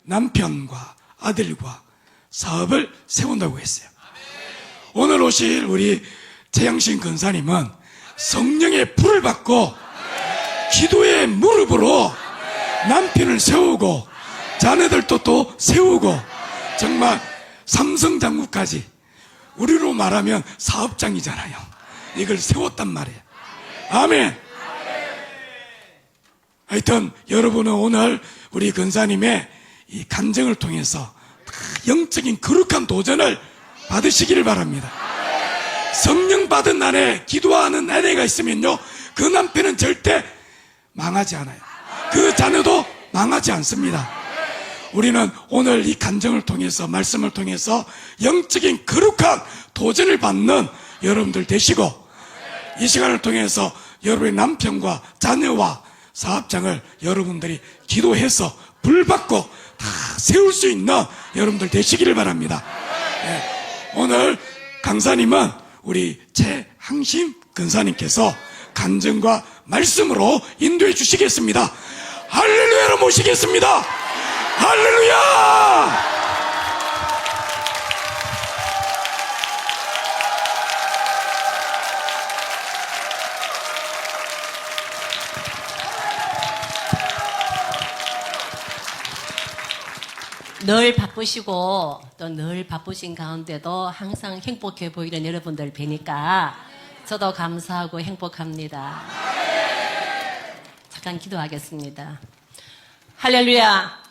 남편과 아들과 사업을 세운다고 했어요. 오늘 오실 우리 최양신 권사님은 성령의 불을 받고 기도의 무릎으로 남편을 세우고 자녀들도 또 세우고 정말 삼성장구까지 우리로 말하면 사업장이잖아요. 이걸 세웠단 말이에요. 아멘. 하여튼 여러분은 오늘 우리 권사님의 이 간증을 통해서 영적인 거룩한 도전을 받으시기를 바랍니다. 성령 받은 아내, 기도하는 아내가 있으면요, 그 남편은 절대 망하지 않아요. 그 자녀도 망하지 않습니다. 우리는 오늘 이 간증을 통해서, 말씀을 통해서 영적인 거룩한 도전을 받는 여러분들 되시고, 이 시간을 통해서 여러분의 남편과 자녀와 사업장을 여러분들이 기도해서 불 받고 다 세울 수 있는 여러분들 되시기를 바랍니다. 네. 오늘 강사님은 우리 최항심 근사님께서 간증과 말씀으로 인도해 주시겠습니다. 할렐루야로 모시겠습니다. 할렐루야! 늘 바쁘시고 또 늘 바쁘신 가운데도 항상 행복해 보이는 여러분들 뵈니까 저도 감사하고 행복합니다. 잠깐 기도하겠습니다. 할렐루야.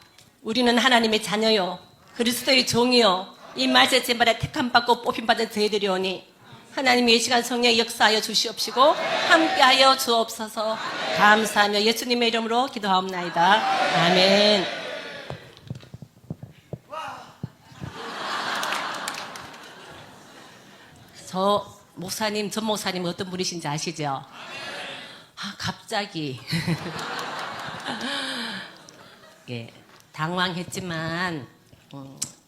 우리는 하나님의 자녀요, 그리스도의 종이요, 이 말세 제발에 택함받고 뽑힘받은 저희들이오니 하나님이 이 시간 성령의 역사하여 주시옵시고 함께하여 주옵소서. 감사하며 예수님의 이름으로 기도하옵나이다. 아멘. 전 목사님 어떤 분이신지 아시죠? 갑자기. 예, 당황했지만,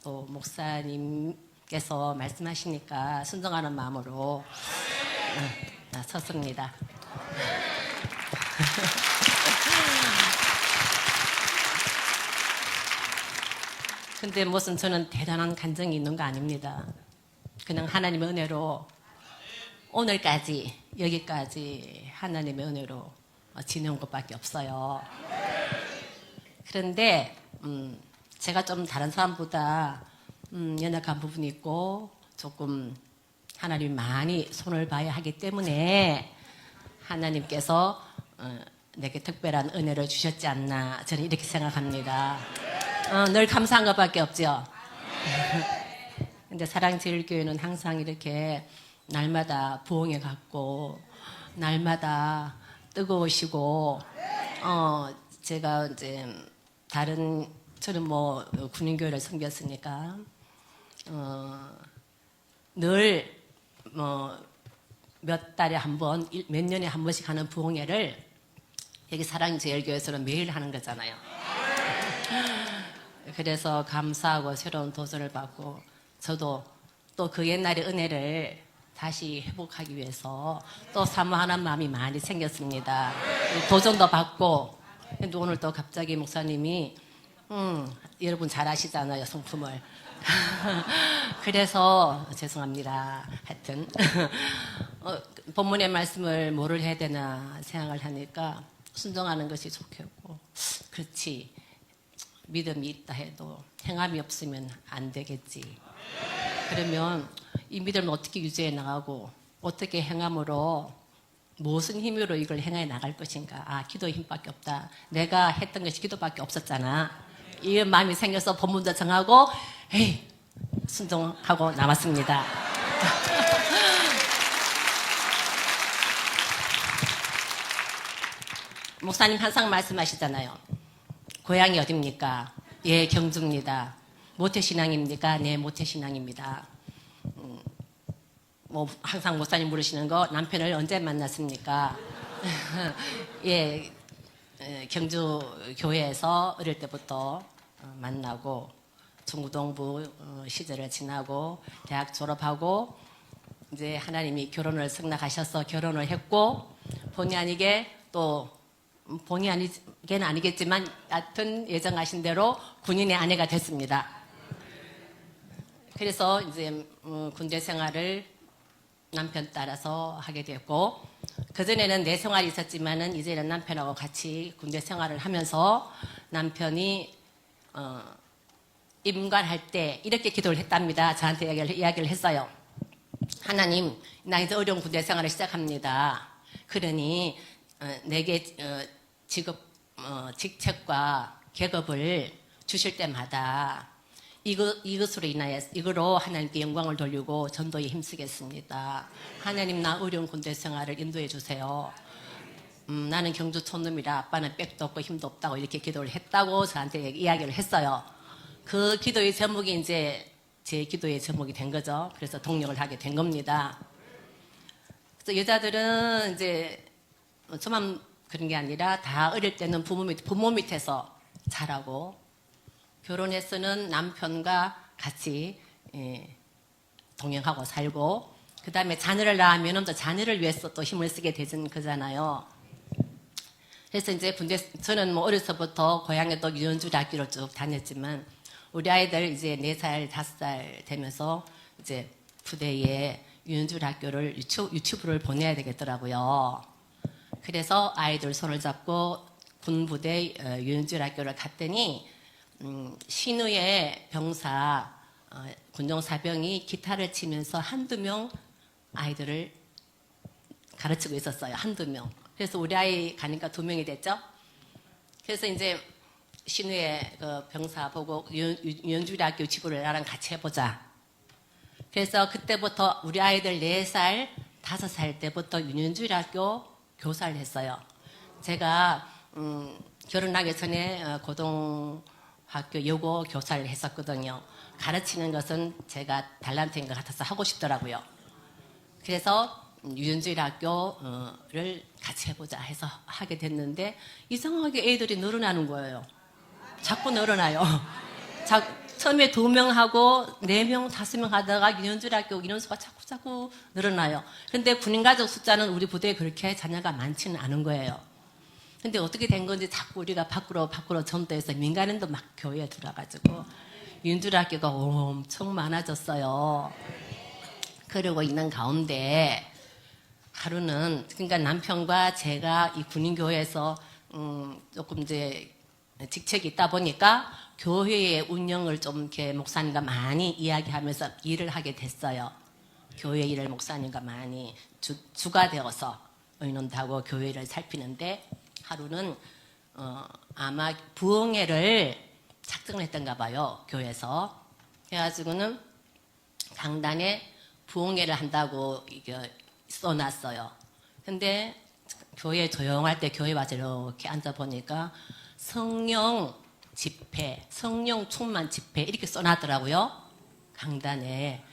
또 목사님께서 말씀하시니까 순종하는 마음으로 섰습니다. 근데 무슨 저는 대단한 간증이 있는 거 아닙니다. 그냥 하나님의 은혜로 오늘까지 여기까지 하나님의 은혜로 지내온 것밖에 없어요. 그런데 제가 좀 다른 사람보다 연약한 부분이 있고 조금 하나님이 많이 손을 봐야 하기 때문에 하나님께서 내게 특별한 은혜를 주셨지 않나, 저는 이렇게 생각합니다. 늘 감사한 것밖에 없죠. 근데 사랑제일교회는 항상 이렇게 날마다 부흥해 갖고 날마다 뜨거우시고, 제가 이제 저는 뭐 군인교회를 섬겼으니까 늘 몇 달에 한 번, 몇 년에 한 번씩 하는 부흥회를 여기 사랑제일교회에서는 매일 하는 거잖아요. 그래서 감사하고 새로운 도전을 받고, 저도 또 그 옛날의 은혜를 다시 회복하기 위해서 또 사모하는 마음이 많이 생겼습니다. 도전도 받고. 근데 오늘 또 갑자기 목사님이 여러분 잘 아시잖아요, 성품을. 그래서 죄송합니다. 하여튼 본문의 말씀을 뭐를 해야 되나 생각을 하니까 순종하는 것이 좋겠고, 그렇지, 믿음이 있다 해도 행함이 없으면 안 되겠지. 그러면 이 믿음을 어떻게 유지해 나가고 어떻게 행함으로, 무슨 힘으로 이걸 행해 나갈 것인가. 기도의 힘밖에 없다. 내가 했던 것이 기도밖에 없었잖아. 이 마음이 생겨서 본문도 정하고 순종하고 남았습니다. 목사님 항상 말씀하시잖아요. 고향이 어딥니까? 예, 경주입니다. 모태신앙입니까? 네, 모태신앙입니다. 뭐 항상 목사님 물으시는 거, 남편을 언제 만났습니까? 예, 경주 교회에서 어릴 때부터 만나고 중고등부 시절을 지나고 대학 졸업하고 이제 하나님이 결혼을 승낙하셔서 결혼을 했고, 본의 아니게 또 본의 아니게는 아니겠지만 하여튼 예정하신 대로 군인의 아내가 됐습니다. 그래서 이제 군대 생활을 남편 따라서 하게 됐고, 그전에는 내 생활이 있었지만은 이제는 남편하고 같이 군대 생활을 하면서 남편이 임관할 때 이렇게 기도를 했답니다. 저한테 이야기를 했어요. 하나님, 나 이제 어려운 군대 생활을 시작합니다. 그러니 내게 직책과 계급을 주실 때마다 이것으로 하나님께 영광을 돌리고 전도에 힘쓰겠습니다. 하나님, 나 어려운 군대 생활을 인도해 주세요. 나는 경주 촌놈이라 아빠는 백도 없고 힘도 없다고 이렇게 기도를 했다고 저한테 이야기를 했어요. 그 기도의 제목이 이제 제 기도의 제목이 된 거죠. 그래서 동력을 하게 된 겁니다. 그래서 여자들은 이제 저만 그런 게 아니라 다 어릴 때는 부모 밑에서 자라고, 결혼해서는 남편과 같이 동행하고 살고, 그 다음에 자녀를 낳으면 또 자녀를 위해서 또 힘을 쓰게 되는 거잖아요. 그래서 이제 저는 뭐 어려서부터 고향에도 유연주리 학교를 쭉 다녔지만, 우리 아이들 이제 4살, 5살 되면서 이제 부대에 유연주리 학교를 유튜브를 보내야 되겠더라고요. 그래서 아이들 손을 잡고 군부대 유연주리 학교를 갔더니 신우의 병사 군종사병이 기타를 치면서 한두 명 아이들을 가르치고 있었어요. 한두 명. 그래서 우리 아이 가니까 2명이 됐죠. 그래서 이제 신우의 그 병사 보고 유연주리 학교 지구를 나랑 같이 해보자. 그래서 그때부터 우리 아이들 4살, 5살 때부터 유연주리 학교 교사를 했어요. 제가 결혼하기 전에 고등학교 여고 교사를 했었거든요. 가르치는 것은 제가 달란트인 것 같아서 하고 싶더라고요. 그래서 유연주일 학교를 같이 해보자 해서 하게 됐는데, 이상하게 애들이 늘어나는 거예요. 자꾸 늘어나요. 처음에 2명 하고 4명, 5명 하다가 유연주일 학교 인원수가 자꾸 늘어나요. 근데 군인가족 숫자는 우리 부대에 그렇게 자녀가 많지는 않은 거예요. 근데 어떻게 된 건지 자꾸 우리가 밖으로 전도해서 민간인도 막 교회에 들어가지고 유연주일 학교가 엄청 많아졌어요. 그러고 있는 가운데 하루는, 그러니까 남편과 제가 이 군인교회에서 조금 이제 직책이 있다 보니까 교회의 운영을 좀 이렇게 목사님과 많이 이야기하면서 일을 하게 됐어요. 교회 일을 목사님과 많이 주가 되어서 의논도 하고 교회를 살피는데, 하루는 아마 부흥회를 작정을 했던가 봐요. 교회에서. 그래가지고는 강단에 부흥회를 한다고 이게 써놨어요. 근데 교회 조용할 때 교회 와서 이렇게 앉아보니까 성령 집회, 성령 충만 집회 이렇게 써놨더라고요. 강단에.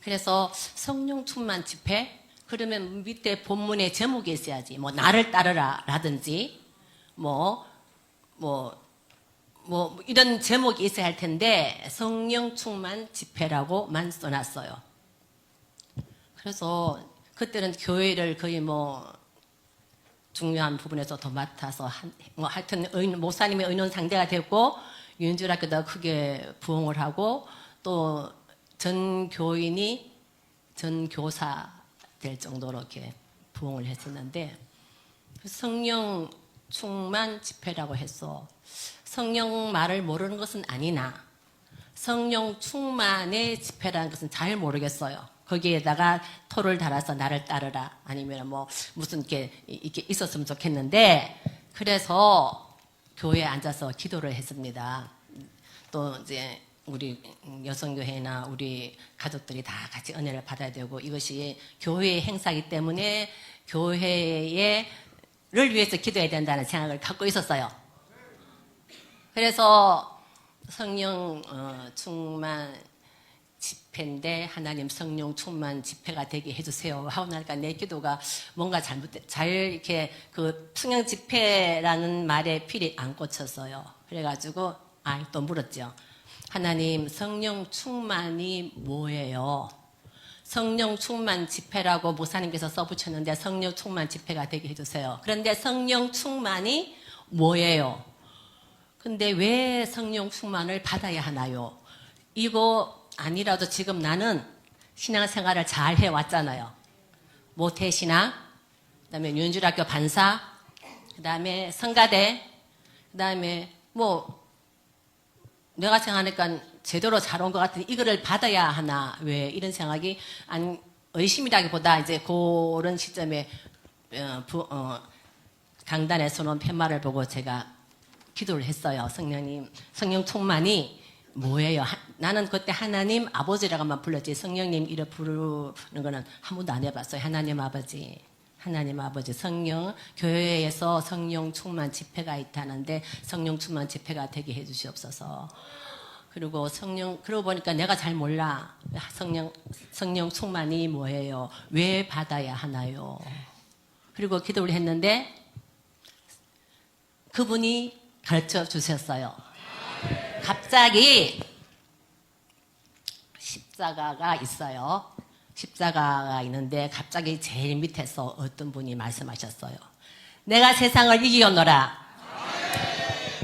그래서 성령 충만 집회? 그러면 밑에 본문에 제목이 있어야지. 뭐 나를 따르라 라든지 이런 제목이 있어야 할 텐데 성령 충만 집회라고만 써놨어요. 그래서 그때는 교회를 거의 중요한 부분에서 더 맡아서 하여튼 목사님의 의논 상대가 됐고, 유연주일 학교도 크게 부흥을 하고, 또 전 교인이 전 교사 될 정도로 이렇게 부흥을 했었는데, 성령 충만 집회라고 해서 성령 말을 모르는 것은 아니나 성령 충만의 집회라는 것은 잘 모르겠어요. 거기에다가 토를 달아서 나를 따르라 아니면 무슨 이렇게 있었으면 좋겠는데, 그래서 교회에 앉아서 기도를 했습니다. 또 이제 우리 여성교회나 우리 가족들이 다 같이 은혜를 받아야 되고, 이것이 교회의 행사이기 때문에 교회를 위해서 기도해야 된다는 생각을 갖고 있었어요. 그래서 성령 충만 집회인데 하나님 성령 충만 집회가 되게 해주세요 하고 나니까 내 기도가 뭔가 잘 이렇게 그 성령 집회라는 말에 필이 안 꽂혔어요. 그래가지고 또 물었죠. 하나님, 성령 충만이 뭐예요? 성령 충만 집회라고 목사님께서 써붙였는데 성령 충만 집회가 되게 해주세요. 그런데 성령 충만이 뭐예요? 근데 왜 성령 충만을 받아야 하나요? 이거 아니라도 지금 나는 신앙생활을 잘 해왔잖아요. 모태신앙, 그 다음에 윤주학교 반사, 그 다음에 성가대, 그 다음에 뭐 내가 생각하니까 제대로 잘 온 것 같은데 이거를 받아야 하나, 왜 이런 생각이 의심이라기보다 이제 그런 시점에 강단에서 는 팻말을 보고 제가 기도를 했어요. 성령님, 성령 충만이 뭐예요? 나는 그때 하나님 아버지라고만 불렀지 성령님 이렇게 부르는 거는 한 번도 안 해봤어요. 하나님 아버지, 하나님 아버지, 성령, 교회에서 성령 충만 집회가 있다는데 성령 충만 집회가 되게 해주시옵소서. 그리고 그러고 보니까 내가 잘 몰라. 성령 충만이 뭐예요? 왜 받아야 하나요? 그리고 기도를 했는데 그분이 가르쳐 주셨어요. 갑자기 십자가가 있어요. 십자가가 있는데 갑자기 제일 밑에서 어떤 분이 말씀하셨어요. 내가 세상을 이기었노라.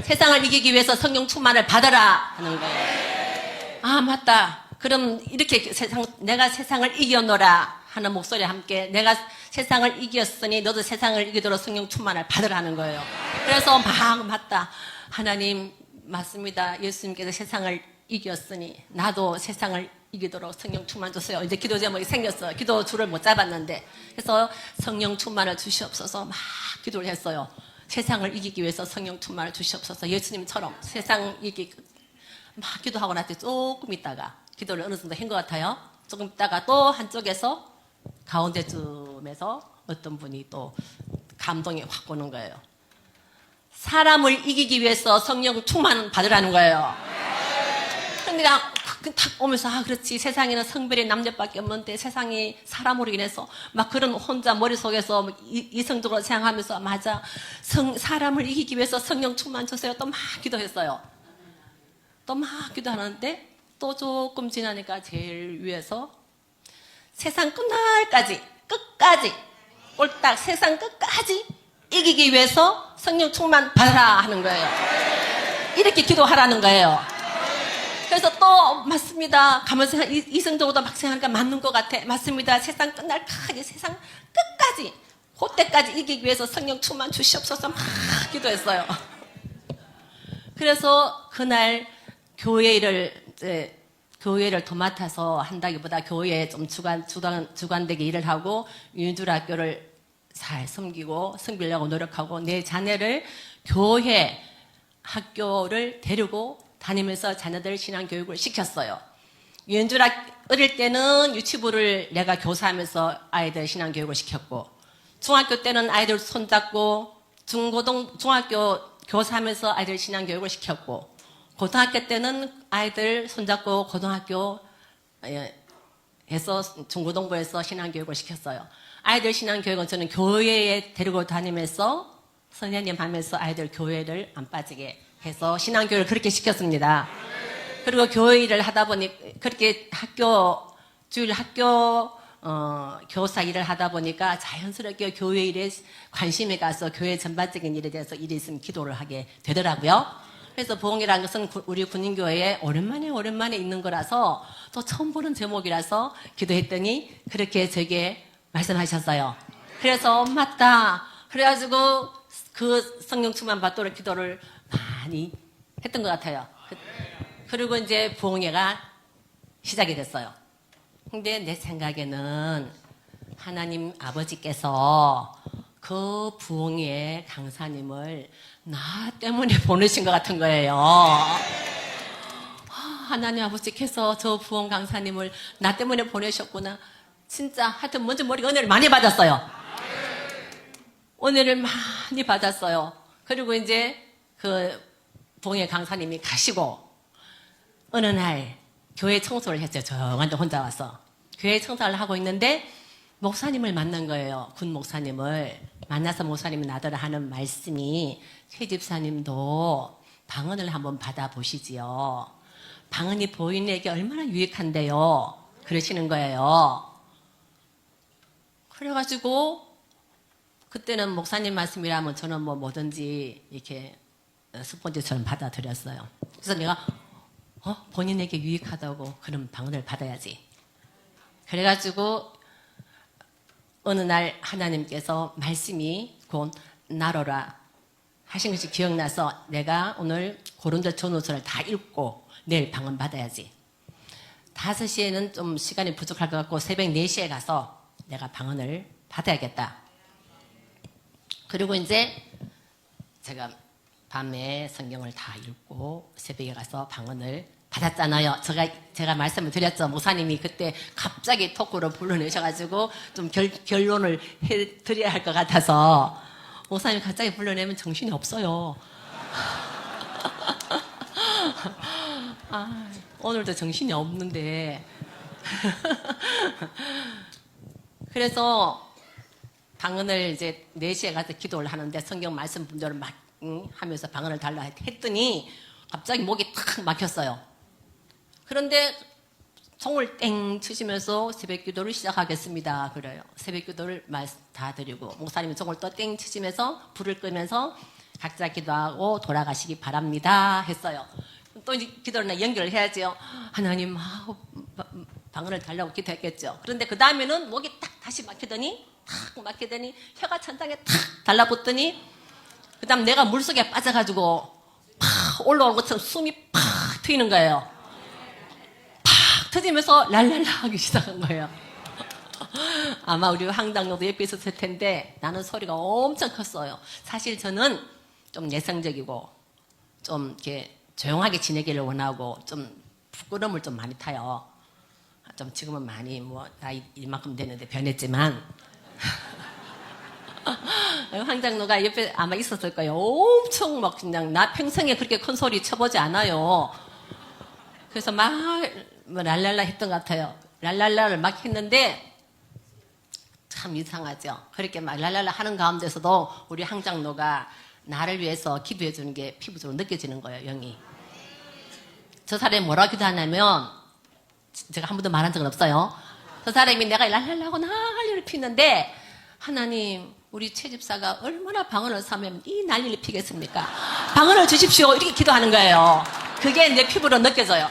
세상을 이기기 위해서 성령 충만을 받아라 하는 거예요. 아, 맞다. 그럼 이렇게 내가 세상을 이기었노라 하는 목소리와 함께 내가 세상을 이겼으니 너도 세상을 이기도록 성령 충만을 받으라는 거예요. 그래서 막 맞다. 하나님 맞습니다. 예수님께서 세상을 이겼으니 나도 세상을 이기도록 성령 충만 주세요. 이제 기도 제목이 생겼어요. 기도 줄을 못 잡았는데 그래서 성령 충만을 주시옵소서 막 기도를 했어요. 세상을 이기기 위해서 성령 충만을 주시옵소서. 예수님처럼 세상 이기기 막 기도하고 나서 조금 있다가 기도를 어느 정도 한 것 같아요. 조금 있다가 또 한쪽에서 가운데쯤에서 어떤 분이 또 감동이 확 오는 거예요. 사람을 이기기 위해서 성령 충만 받으라는 거예요. 근데 딱 오면서 그렇지 세상에는 성별이 남녀밖에 없는데 세상이 사람으로 인해서 막 그런 혼자 머릿속에서 이성적으로 생각하면서 맞아 사람을 이기기 위해서 성령 충만 주세요. 또 막 기도했어요. 또 막 기도하는데 또 조금 지나니까 제일 위에서 세상 끝날까지 끝까지 꼴딱 세상 끝까지 이기기 위해서 성령 충만 받아라 하는 거예요. 이렇게 기도하라는 거예요. 그래서 또 맞습니다. 가면서 이성적으로 막 생각하니까 맞는 것 같아. 맞습니다. 세상 끝날까지 세상 끝까지 그때까지 이기기 위해서 성령 충만 주시옵소서 막 기도했어요. 그래서 그날 교회를 도맡아서 한다기보다 교회에 좀 주관되게 일을 하고 윤주학교를 잘 섬기고 섬기려고 노력하고 내 자녀를 교회 학교를 데리고 다니면서 자녀들 신앙교육을 시켰어요. 어릴 때는 유치부를 내가 교사하면서 아이들 신앙교육을 시켰고 중학교 때는 아이들 손잡고 중학교 교사하면서 아이들 신앙교육을 시켰고 고등학교 때는 아이들 손잡고 고등학교 에서 중고등부에서 신앙교육을 시켰어요. 아이들 신앙교육은 저는 교회에 데리고 다니면서 선생님 하면서 아이들 교회를 안 빠지게 해서 신앙교육을 그렇게 시켰습니다. 그리고 교회 일을 하다 보니 그렇게 주일 학교 교사 일을 하다 보니까 자연스럽게 교회 일에 관심이 가서 교회 전반적인 일에 대해서 일이 있으면 기도를 하게 되더라고요. 그래서 부흥이라는 것은 우리 군인교회에 오랜만에 있는 거라서 또 처음 보는 제목이라서 기도했더니 그렇게 저에게 말씀하셨어요. 그래서 맞다. 그래가지고 그 성령 충만 받도록 기도를 많이 했던 것 같아요. 그리고 이제 부흥회가 시작이 됐어요. 근데 내 생각에는 하나님 아버지께서 그 부흥회 강사님을 나 때문에 보내신 것 같은 거예요. 하나님 아버지께서 저 부흥 강사님을 나 때문에 보내셨구나. 진짜 하여튼 먼저 머리가 은혜를 많이 받았어요. 은혜를 많이 받았어요. 그리고 이제 그 부흥회 강사님이 가시고 어느 날 교회 청소를 했어요. 저한테 혼자 와서 교회 청소를 하고 있는데 목사님을 만난 거예요. 군 목사님을 만나서 목사님이 나더러 하는 말씀이 최 집사님도 방언을 한번 받아보시지요. 방언이 보인에게 얼마나 유익한데요. 그러시는 거예요. 그래가지고 그때는 목사님 말씀이라면 저는 뭐 뭐든지 이렇게 스폰지처럼 받아들였어요. 그래서 내가 본인에게 유익하다고 그런 방언을 받아야지. 그래가지고 어느 날 하나님께서 말씀이 곧 나로라 하신 것이 기억나서 내가 오늘 고린도 전후서를 다 읽고 내일 방언 받아야지. 5시에는 좀 시간이 부족할 것 같고 새벽 4시에 가서 내가 방언을 받아야겠다. 그리고 이제 제가 밤에 성경을 다 읽고 새벽에 가서 방언을 받았잖아요. 제가 말씀을 드렸죠. 목사님이 그때 갑자기 토크로 불러내셔가지고 좀 결론을 해드려야 할 것 같아서 목사님 갑자기 불러내면 정신이 없어요. 오늘도 정신이 없는데 그래서 방언을 이제 4시에 가서 기도를 하는데 성경 말씀 분들을 막 하면서 방언을 달라 했더니 갑자기 목이 탁 막혔어요. 그런데 종을 땡 치시면서 새벽 기도를 시작하겠습니다. 그래요. 새벽 기도를 다 드리고 목사님이 종을 또 땡 치시면서 불을 끄면서 각자 기도하고 돌아가시기 바랍니다 했어요. 또 이제 기도를 연결을 해야죠. 하나님 방언을 달라고 기도했겠죠. 그런데 그 다음에는 목이 딱 다시 막히더니 혀가 천장에 탁 달라붙더니 그 다음 내가 물속에 빠져가지고 팍 올라오는 것처럼 숨이 팍 트이는 거예요. 팍 터지면서 랄랄라 하기 시작한 거예요. 아마 우리 황당로도 옆에 있었을 텐데 나는 소리가 엄청 컸어요. 사실 저는 좀 내성적이고 좀 이렇게 조용하게 지내기를 원하고 좀 부끄러움을 좀 많이 타요. 좀 지금은 많이 뭐 나이 이만큼 되는데 변했지만 황장로가 옆에 아마 있었을 거예요. 엄청 막 그냥 나 평생에 그렇게 큰 소리 쳐보지 않아요. 그래서 막 뭐 랄랄라 했던 것 같아요. 랄랄라를 막 했는데 참 이상하죠. 그렇게 막 랄랄라 하는 가운데서도 우리 황장로가 나를 위해서 기도해 주는 게 피부적으로 느껴지는 거예요. 영이. 저 사람이 뭐라고 기도하냐면 제가 한 번도 말한 적은 없어요. 저 사람이 내가 랄랄라고 난리를 피는데 하나님 우리 최 집사가 얼마나 방언을 사면 이 난리를 피겠습니까? 방언을 주십시오. 이렇게 기도하는 거예요. 그게 내 피부로 느껴져요.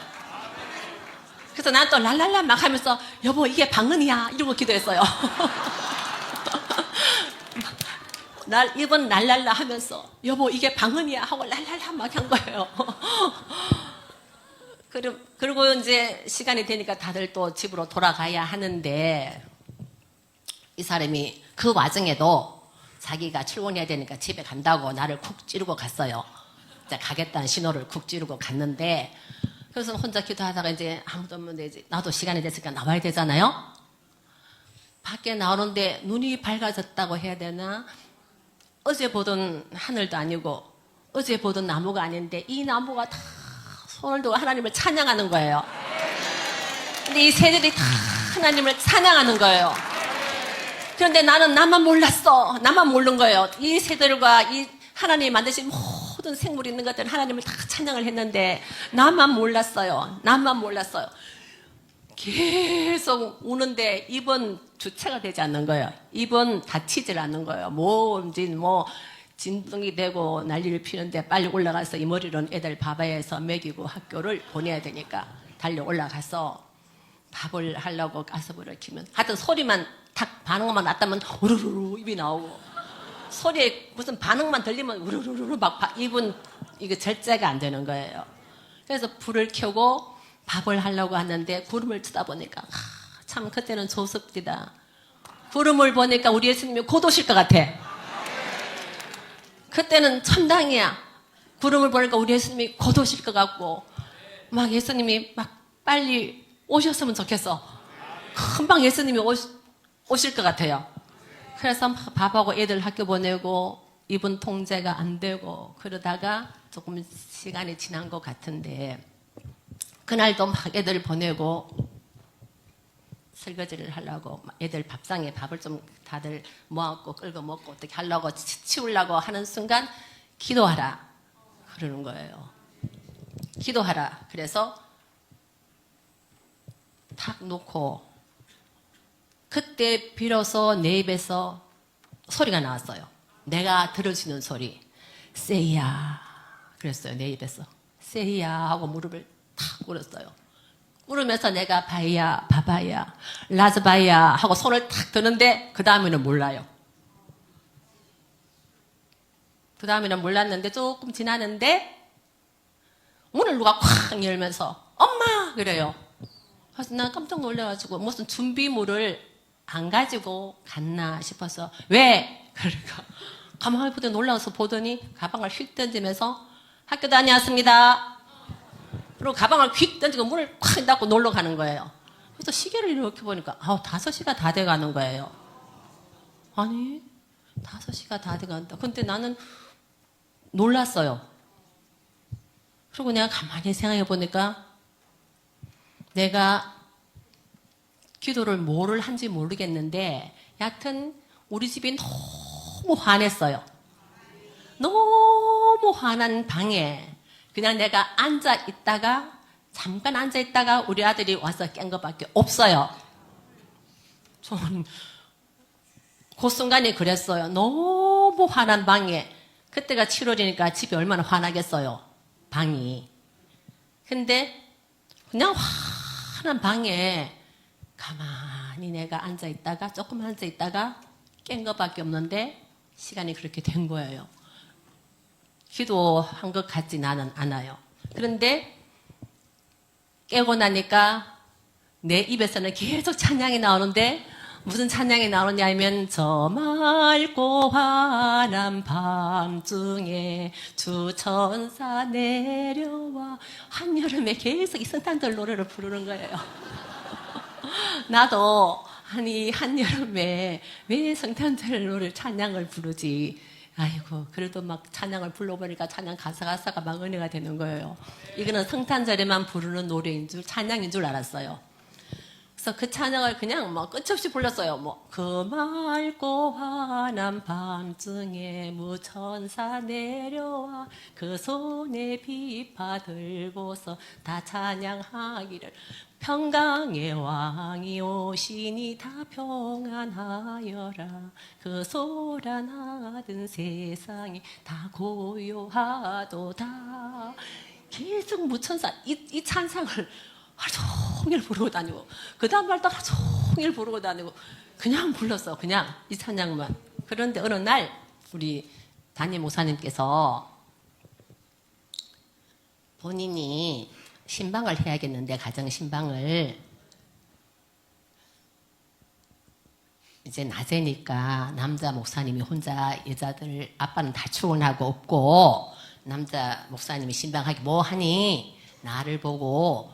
그래서 난 또 랄랄라 막 하면서 여보 이게 방언이야 이러고 기도했어요. 이번 랄랄라 하면서 여보 이게 방언이야 하고 랄랄라 막 한 거예요. 그리고 이제 시간이 되니까 다들 또 집으로 돌아가야 하는데 이 사람이 그 와중에도 자기가 출근해야 되니까 집에 간다고 나를 쿡 찌르고 갔어요. 이제 가겠다는 신호를 쿡 찌르고 갔는데 그래서 혼자 기도하다가 이제 아무도 없는데 이제 나도 시간이 됐으니까 나와야 되잖아요. 밖에 나오는데 눈이 밝아졌다고 해야 되나? 어제 보던 하늘도 아니고 어제 보던 나무가 아닌데 이 나무가 다 손을 들고 하나님을 찬양하는 거예요. 근데 이 새들이 다 하나님을 찬양하는 거예요. 그런데 나는 나만 몰랐어. 나만 모르는 거예요. 이 새들과 이 하나님이 만드신 모든 생물이 있는 것들은 하나님을 다 찬양을 했는데 나만 몰랐어요. 나만 몰랐어요. 계속 우는데 입은 주체가 되지 않는 거예요. 입은 다치질 않는 거예요. 뭐 진동이 되고 난리를 피는데 빨리 올라가서 이 머리로는 애들 밥에서 먹이고 학교를 보내야 되니까 달려 올라가서 밥을 하려고 가스불을 켜면 하여튼 소리만 탁 반응만 났다면 우르르르 입이 나오고 소리에 무슨 반응만 들리면 우르르르 막 입은 이게 절제가 안 되는 거예요. 그래서 불을 켜고 밥을 하려고 하는데 구름을 쳐다보니까 참 그때는 조습디다. 구름을 보니까 우리 예수님이 곧 오실 것 같아. 그때는 천당이야. 구름을 보니까 우리 예수님이 곧 오실 것 같고 막 예수님이 막 빨리 오셨으면 좋겠어. 금방 예수님이 오실 것 같아요. 그래서 막 밥하고 애들 학교 보내고 입은 통제가 안 되고 그러다가 조금 시간이 지난 것 같은데 그날도 막 애들 보내고 설거지를 하려고 애들 밥상에 밥을 좀 다들 모아갖고 끌고 먹고 어떻게 하려고 치우려고 하는 순간 기도하라 그러는 거예요. 기도하라. 그래서 탁 놓고 그때 비로소 내 입에서 소리가 나왔어요. 내가 들을 수 있는 소리. 세이야. 그랬어요. 내 입에서. 세이야 하고 무릎을 탁 꿇었어요. 꿇으면서 내가 바이야, 바바야, 라즈바이야 하고 손을 탁 드는데 그 다음에는 몰라요. 그 다음에는 몰랐는데 조금 지나는데 문을 누가 콱 열면서 엄마! 그래요. 그래서 난 깜짝 놀라가지고 무슨 준비물을 안 가지고 갔나 싶어서 왜? 그러니까 가만히 보더니 놀라서 보더니 가방을 휙 던지면서 학교 다녀왔습니다. 그리고 가방을 휙 던지고 문을 콱 닫고 놀러 가는 거예요. 그래서 시계를 이렇게 보니까 5시가 다 돼가는 거예요. 아니 5시가 다 돼간다. 근데 나는 놀랐어요. 그리고 내가 가만히 생각해 보니까 내가 기도를 뭐를 한지 모르겠는데 여하튼 우리 집이 너무 화냈어요. 너무 화난 방에 그냥 내가 앉아 있다가 잠깐 앉아 있다가 우리 아들이 와서 깬 것밖에 없어요. 저는 그 순간이 그랬어요. 너무 화난 방에 그때가 7월이니까 집이 얼마나 화나겠어요. 방이. 근데 그냥 환한 방에 가만히 내가 앉아 있다가 조금 앉아 있다가 깬 것밖에 없는데 시간이 그렇게 된 거예요. 기도한 것 같지 나는 않아요. 그런데 깨고 나니까 내 입에서는 계속 찬양이 나오는데 무슨 찬양이 나오느냐 하면 저 맑고 환한 밤중에 주천사 내려와 한여름에 계속 이 성탄절 노래를 부르는 거예요. 나도 아니 한여름에 왜 성탄절 노래 찬양을 부르지? 아이고 그래도 막 찬양을 불러보니까 찬양 가사가 막 은혜가 되는 거예요. 이거는 성탄절에만 부르는 노래인 줄 찬양인 줄 알았어요. 그래서 그 찬양을 그냥 뭐 끝이 없이 불렀어요. 뭐 그 맑고 환한 밤중에 무천사 내려와 그 손에 비파 들고서 다 찬양하기를 평강의 왕이 오시니 다 평안하여라 그 소란하던 세상이 다 고요하도다. 계속 무천사 이 찬상을 하루 종일 부르고 다니고 그 다음 날도 하루 종일 부르고 다니고 그냥 불렀어. 그냥 이 찬양만. 그런데 어느 날 우리 담임 목사님께서 본인이 신방을 해야겠는데 가정 신방을 이제 낮에니까 남자 목사님이 혼자 여자들 아빠는 다 출근하고 없고 남자 목사님이 신방하기 뭐 하니 나를 보고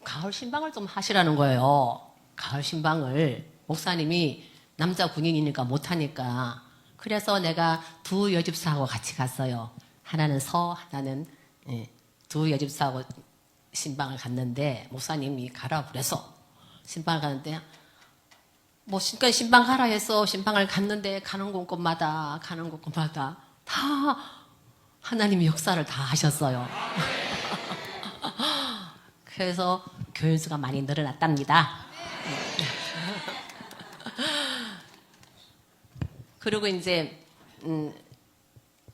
가을 신방을 좀 하시라는 거예요. 가을 신방을 목사님이 남자 군인이니까 못하니까. 그래서 내가 두 여집사하고 같이 갔어요. 하나는 하나는 두 여집사하고 신방을 갔는데 목사님이 가라 그래서 신방을 갔는데 뭐 신방 가라 해서 신방을 갔는데 가는 곳마다 다 하나님이 역사를 다 하셨어요. 그래서 교인수가 많이 늘어났답니다. 그리고 이제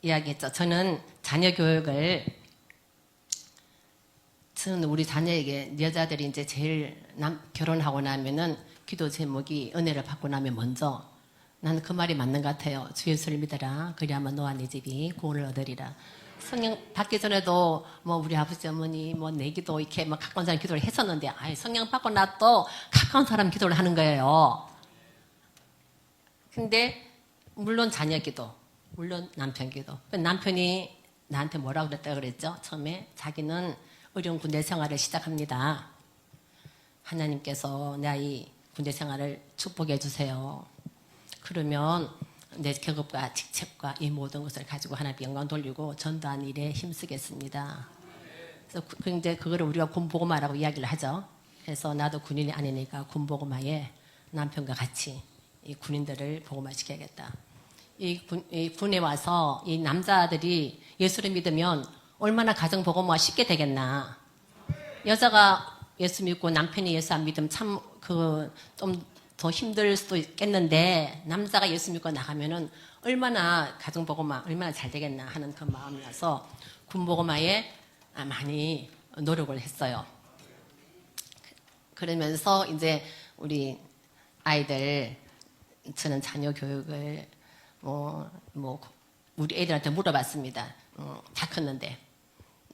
이야기했죠. 저는 자녀 교육을 저는 우리 자녀에게 여자들이 이제 제일 결혼하고 나면은 기도 제목이 은혜를 받고 나면 먼저 나는 그 말이 맞는 것 같아요. 주 예수를 믿어라. 그리하면 너와 네 집이 구원을 얻으리라. 성령 받기 전에도 뭐 우리 아버지 어머니 뭐 내 기도 이렇게 뭐 가까운 사람 기도를 했었는데 성령 받고 나또 가까운 사람 기도를 하는 거예요. 근데 물론 자녀 기도, 물론 남편 기도. 남편이 나한테 뭐라고 그랬다 그랬죠? 처음에 자기는 어려운 군대 생활을 시작합니다. 하나님께서 내 아이 군대 생활을 축복해 주세요. 그러면 내 경업과 직책과 이 모든 것을 가지고 하나님께 영광 돌리고 전도한 일에 힘쓰겠습니다. 그래서 이제 그거를 우리가 군복음화라고 이야기를 하죠. 그래서 나도 군인이 아니니까 군복음화에 남편과 같이 이 군인들을 복음화 시켜야겠다. 이 군에 와서 이 남자들이 예수를 믿으면 얼마나 가정 복음화 쉽게 되겠나. 여자가 예수 믿고 남편이 예수 안 믿으면 참 좀 더 힘들 수도 있겠는데 남자가 예수 믿고 나가면은 얼마나 가정복음화 얼마나 잘 되겠나 하는 그 마음이라서 군복음화에 많이 노력을 했어요. 그러면서 이제 우리 아이들 저는 자녀 교육을 뭐 우리 애들한테 물어봤습니다. 다 컸는데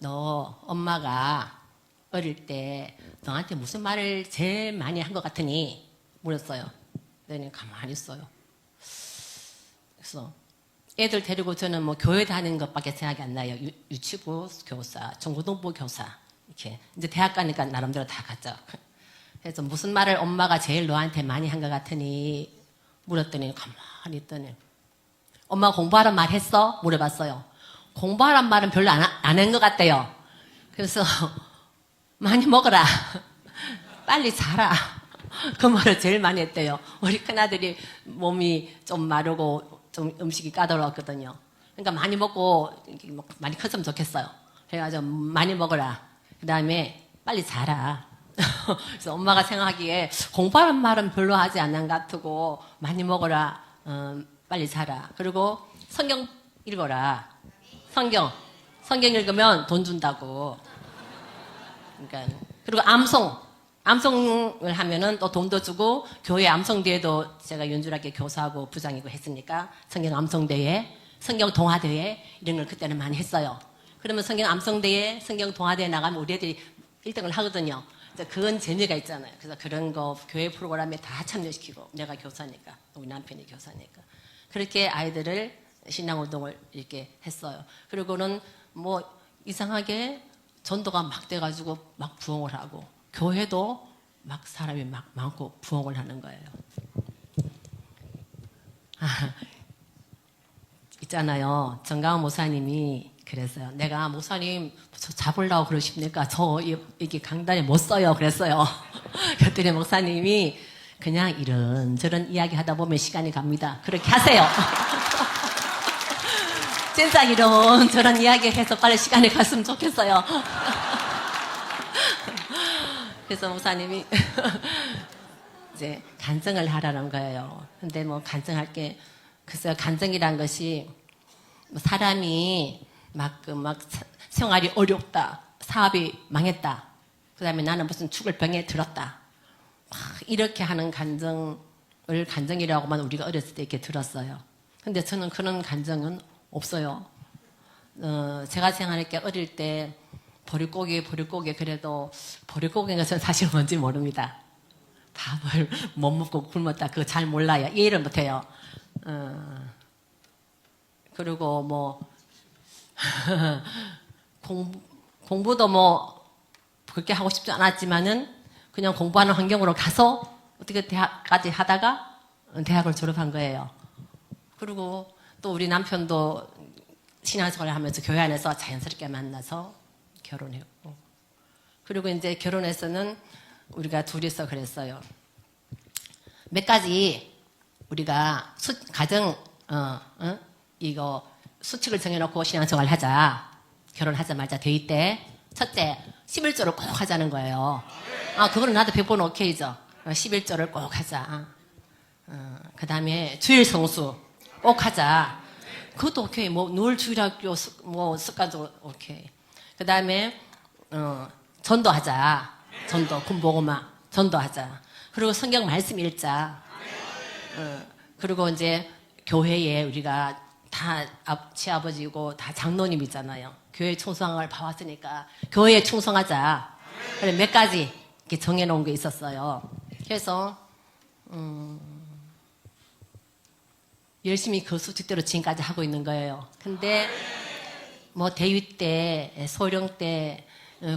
너 엄마가 어릴 때 너한테 무슨 말을 제일 많이 한 것 같으니 물었어요. 내가 가만히 있어요. 그래서 애들 데리고 저는 뭐 교회 다니는 것밖에 생각이 안 나요. 유치부 교사, 중고등부 교사 이렇게 이제 대학 가니까 나름대로 다 갔죠. 그래서 무슨 말을 엄마가 제일 너한테 많이 한 것 같으니 물었더니 가만히 있더니 엄마 공부하란 말 했어? 물어봤어요. 공부하란 말은 별로 안 한 것 같대요. 그래서 많이 먹어라. 빨리 자라. 그 말을 제일 많이 했대요. 우리 큰아들이 몸이 좀 마르고 좀 음식이 까다로웠거든요. 그러니까 많이 먹고 많이 컸으면 좋겠어요. 그래가지고 많이 먹어라. 그 다음에 빨리 자라. 그래서 엄마가 생각하기에 공부하란 말은 별로 하지 않는 것 같고 많이 먹어라. 빨리 자라. 그리고 성경 읽어라. 성경 읽으면 돈 준다고. 그러니까 그리고 암송을 하면은 또 돈도 주고 교회 암송대회도 제가 연주학교 교사하고 부장이고 했으니까 성경 암송대회, 성경 동화대회 이런 걸 그때는 많이 했어요. 그러면 성경 암송대회, 성경 동화대회 나가면 우리 애들이 1등을 하거든요. 그건 재미가 있잖아요. 그래서 그런 거 교회 프로그램에 다 참여시키고 내가 교사니까 우리 남편이 교사니까 그렇게 아이들을 신앙운동을 이렇게 했어요. 그리고는 뭐 이상하게 전도가 막 돼가지고 막 부흥을 하고 교회도 막 사람이 막 많고 부흥을 하는 거예요. 있잖아요. 정강원 목사님이 그랬어요. 내가 목사님 저 잡으려고 그러십니까? 저 이게 강단에 못 써요. 그랬어요. 그랬더니 목사님이 그냥 이런저런 이야기 하다 보면 시간이 갑니다. 그렇게 하세요. 진짜 이런저런 이야기 해서 빨리 시간이 갔으면 좋겠어요. 그래서 목사님이 이제 간증을 하라는 거예요. 근데 뭐 간증할 게 글쎄요. 간증이란 것이 사람이 막 생활이 어렵다. 사업이 망했다. 그 다음에 나는 무슨 죽을 병에 들었다. 막 이렇게 하는 간증을 간증이라고만 우리가 어렸을 때 이렇게 들었어요. 근데 저는 그런 간증은 없어요. 제가 생각할 게 어릴 때 보릿고개 그래도 보릿고개가 저는 사실 뭔지 모릅니다. 밥을 못 먹고 굶었다. 그거 잘 몰라요. 이해를 못해요. 그리고 뭐 공부도 뭐 그렇게 하고 싶지 않았지만은 그냥 공부하는 환경으로 가서 어떻게 대학까지 하다가 대학을 졸업한 거예요. 그리고 또 우리 남편도 신앙생활을 하면서 교회 안에서 자연스럽게 만나서 결혼했고 그리고 이제 결혼해서는 우리가 둘이서 그랬어요. 몇 가지 우리가 가정 이거 수칙을 정해놓고 신앙생활을 하자. 결혼하자마자 대의 때 첫째 11조를 꼭 하자는 거예요. 그거는 나도 100번 오케이죠. 11조를 꼭 하자. 그 다음에 주일 성수 꼭 하자. 그것도 오케이. 뭐 누울 주일학교 뭐 습관도 오케이. 그 다음에 전도하자. 전도 군복음화 전도하자. 그리고 성경 말씀 읽자. 그리고 이제 교회에 우리가 다 시아버지고 다 장로님이잖아요. 교회 충성한 걸 봐왔으니까 교회에 충성하자. 그래 몇 가지 이렇게 정해놓은 게 있었어요. 그래서 열심히 그 수칙대로 지금까지 하고 있는 거예요. 근데 뭐 대위 때, 소령 때